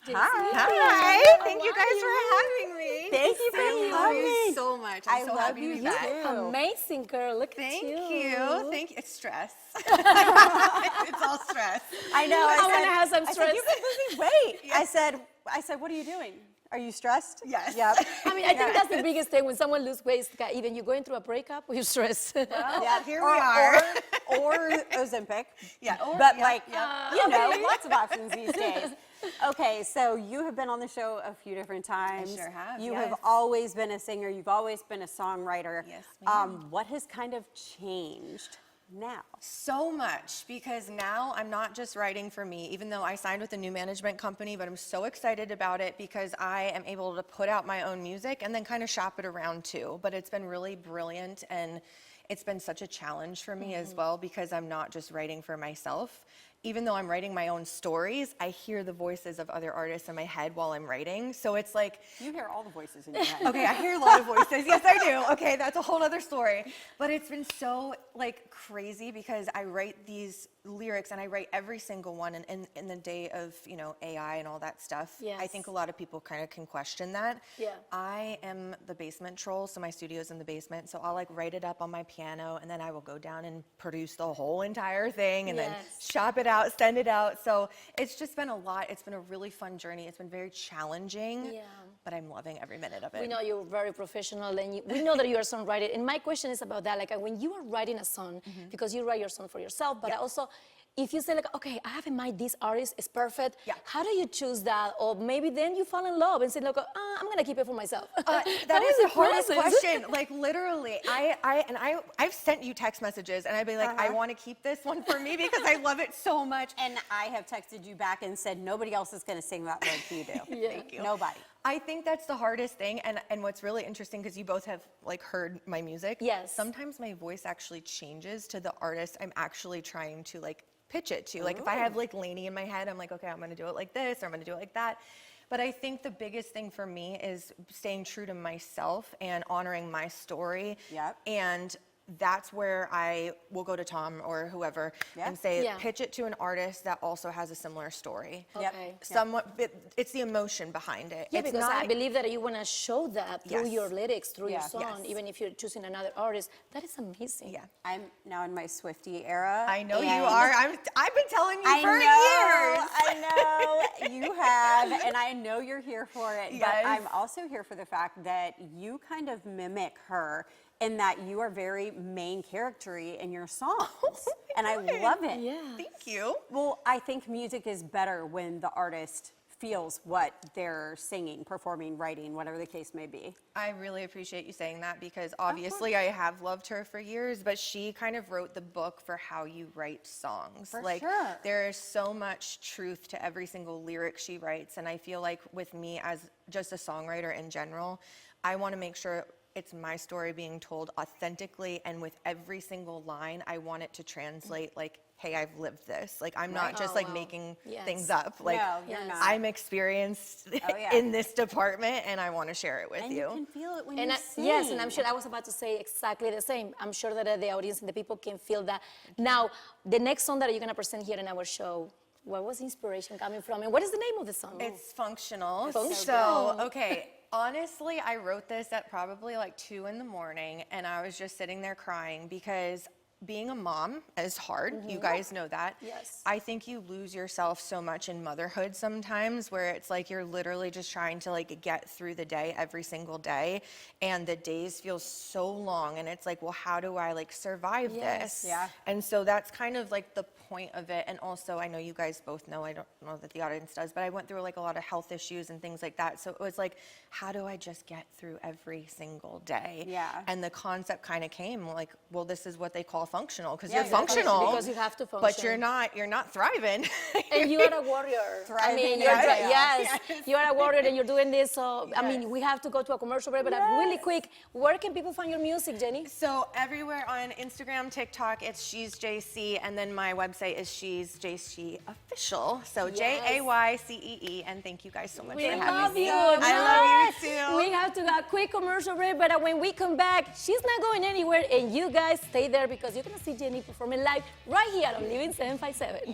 Hi. Thank you guys for having me. Thank you for I love coming. you so much. I'm so love happy to you be back. too. Amazing, girl. Look Thank at you. you. Thank you. It's stress. It's all stress. I know. I want to have some I said, stress. you've been losing weight. I said, what are you doing? Are you stressed? Yes. Yep. I mean, I think that's the biggest thing when someone loses weight. Even you're going through a breakup or you're stressed. Yeah, here we are. Or Ozempic. Yeah. But yeah, like, yeah. you know, lots of options these days. Okay, so you have been on the show a few different times. I sure have, You yes. have always been a singer. You've always been a songwriter. Yes, ma'am. What has kind of changed now? So much, because now I'm not just writing for me, even though I signed with a new management company, but I'm so excited about it because I am able to put out my own music and then kind of shop it around too. But it's been really brilliant, and it's been such a challenge for me as well because I'm not just writing for myself. Even though I'm writing my own stories, I hear the voices of other artists in my head while I'm writing. So it's like, You hear all the voices in your head. okay, I hear a lot of voices. Yes, I do. Okay, that's a whole other story. But it's been so like crazy because I write these lyrics and I write every single one in the day of, you know, AI and all that stuff. I Yes. think a lot of people kind of can question that. Yeah. I am the basement troll, so my studio's in the basement. So I'll like write it up on my piano and then I will go down and produce the whole entire thing and then Yes. shop it out, send it out. So it's just been a lot. It's been a really fun journey. It's been very challenging. Yeah. but I'm loving every minute of it. We know you're very professional, and we know that you are a songwriter. And my question is about that. Like, when you are writing a song, because you write your song for yourself, but also, if you say like, okay, I have in mind this artist is perfect. Yeah. How do you choose that? Or maybe then you fall in love and say, like, I'm gonna keep it for myself. That is the hardest question. Like literally, I've sent you text messages, and I'd be like, I want to keep this one for me because I love it so much. And I have texted you back and said, nobody else is going to sing that like you do. Thank you. Nobody. I think that's the hardest thing, and what's really interesting, because you both have like heard my music. Yes. Sometimes my voice actually changes to the artist I'm actually trying to like pitch it to. Like if I have like Lainey in my head, I'm like, okay, I'm gonna do it like this, or I'm gonna do it like that. But I think the biggest thing for me is staying true to myself and honoring my story. Yep. And that's where I will go to Tom or whoever and say, pitch it to an artist that also has a similar story. Okay. Somewhat, it's the emotion behind it. Yeah, it's because not, I believe that you want to show that through Yes. your lyrics, through your Yeah. song, Yes. even if you're choosing another artist. That is amazing. Yeah. I'm now in my Swiftie era. I know you and are. I've been telling you for years. I know you have, and I know you're here for it. But Yes. I'm also here for the fact that you kind of mimic her in that you are very main character-y in your songs, and I love it. Yeah. Thank you. Well, I think music is better when the artist feels what they're singing, performing, writing, whatever the case may be. I really appreciate you saying that, because obviously I have loved her for years, but she kind of wrote the book for how you write songs. For like sure. there is so much truth to every single lyric she writes, and I feel like with me as just a songwriter in general, I want to make sure it's my story being told authentically, and with every single line, I want it to translate like, hey, I've lived this. Like, I'm not just like making things up. Like, No, you're not. I'm experienced yeah. in this department, and I want to share it with And you can feel it when And you sing. yes, and I'm sure I was about to say exactly the same. I'm sure that the audience and the people can feel that. Now, the next song that you're going to present here in our show, where was the inspiration coming from, and what is the name of the song? It's Functional. Functional. So, okay, honestly, I wrote this at probably like 2 in the morning, and I was just sitting there crying because being a mom is hard. You guys know that. Yes. I think you lose yourself so much in motherhood sometimes, where it's like you're literally just trying to like get through the day every single day, and the days feel so long, and it's like, well, how do I like survive this? Yeah. And so that's kind of like the point of it. And also, I know you guys both know, I don't know that the audience does, but I went through like a lot of health issues and things like that. So it was like, how do I just get through every single day? Yeah. And the concept kind of came like, well, this is what they call functional, because Yeah, you're you're functional. Because you have to But function. you're not thriving. And you are a warrior. I Thriving mean, in you're chaos. yes, you are a warrior, and you're doing this. So I mean, we have to go to a commercial break, but really quick, where can people find your music, Jenny? So everywhere on Instagram, TikTok, it's She's JC, and then my website is She's JC Official. So JAYCEE, and thank you guys so much We for love having me. you. I love you too. We have to go a quick commercial break, but when we come back, she's not going anywhere, and you guys stay there because you're gonna see Jenny performing live right here on Living 757.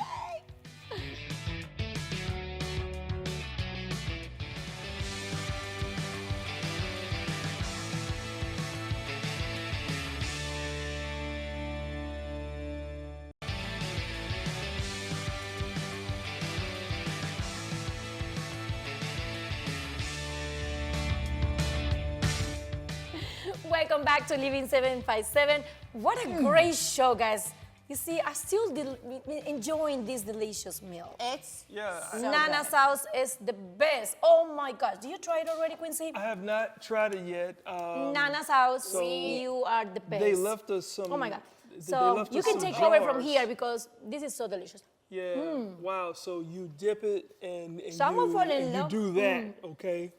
Welcome back to Living 757. What a great show, guys. You see, I'm still enjoying this delicious meal. It's Nana sauce is the best. Oh my gosh. Do you try it already, Quincy? I have not tried it yet. Nana sauce, so you are the best. They left us some. Oh my God. they So left you us can some take over from jars. here because this is so delicious. Yeah. Wow. So you dip it and Someone fall in you love. do that, okay?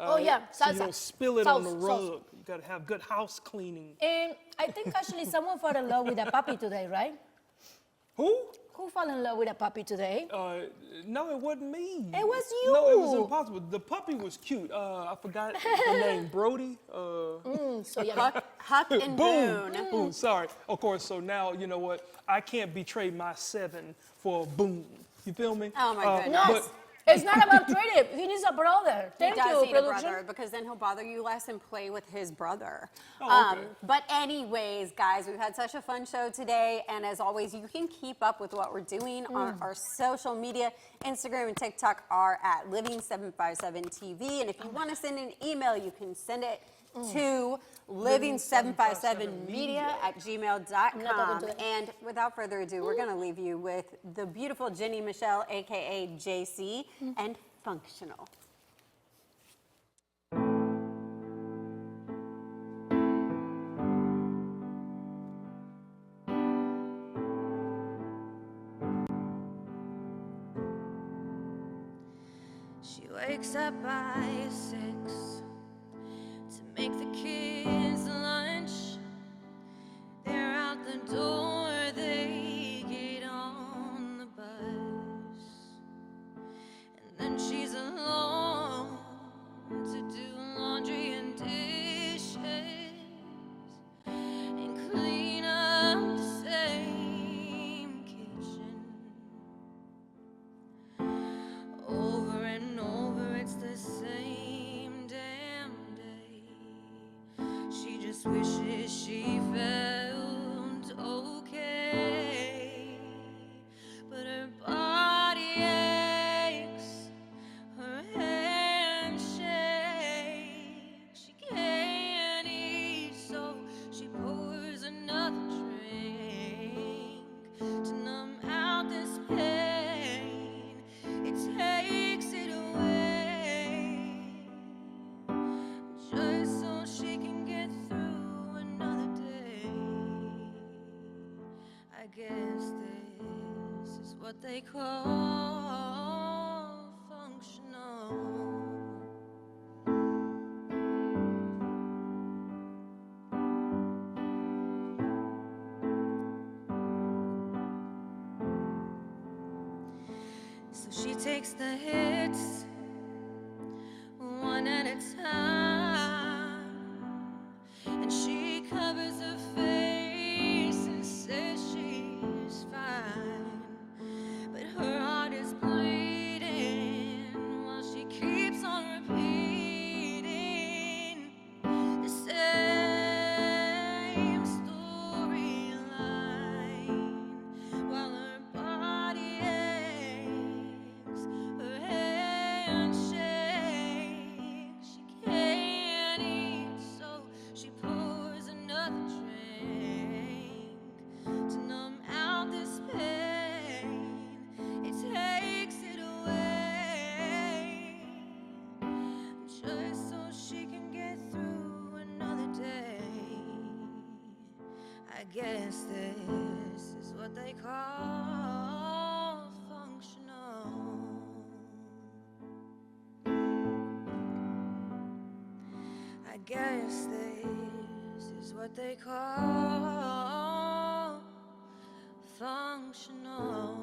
Oh yeah, So you salsa. don't spill it on the Sauce, rug. sauce. You gotta have good house cleaning. And I think actually someone fell in love with a puppy today, right? Who? Who fell in love with a puppy today? No, it wasn't me. It was you. No, it was impossible. The puppy was cute. I forgot the name. Brody. So yummy. Huck and Boone. Boone. Boone. Sorry. Of course. So now you know what? I can't betray my 7 for a Boone. You feel me? Oh, my goodness. But It's not about trading. He needs a brother. Thank he does you, need a production. brother because then he'll bother you less and play with his brother. Oh, okay. But anyways, guys, we've had such a fun show today. And as always, you can keep up with what we're doing on our social media. Instagram and TikTok are at Living757TV. And if you want to send an email, you can send it to living757media@gmail.com. And without further ado, we're going to leave you with the beautiful Jenny Michelle, aka JC, and Functional. She wakes up by 6 to make the kids lunch. They're out the door, they get on the bus. And then she's alone to do laundry and dishes and clean up the same kitchen. Over and over, it's the same damn day. She just wishes she felt okay. But her body aches, her hands shake. She can't eat, so she pours another drink to numb out this pain. It takes it away, just so she can get through another day. I guess this is what they call functional. So she takes the hits one at a time, and she covers her face and says she's fine. But her heart is bleeding while she keeps on repeating the same storyline while her body aches, her hands shake. She can't eat, so she pours another drink to numb out this pain. It takes it away, just so she can get through another day. I guess this is what they call functional. I guess this is what they call functional.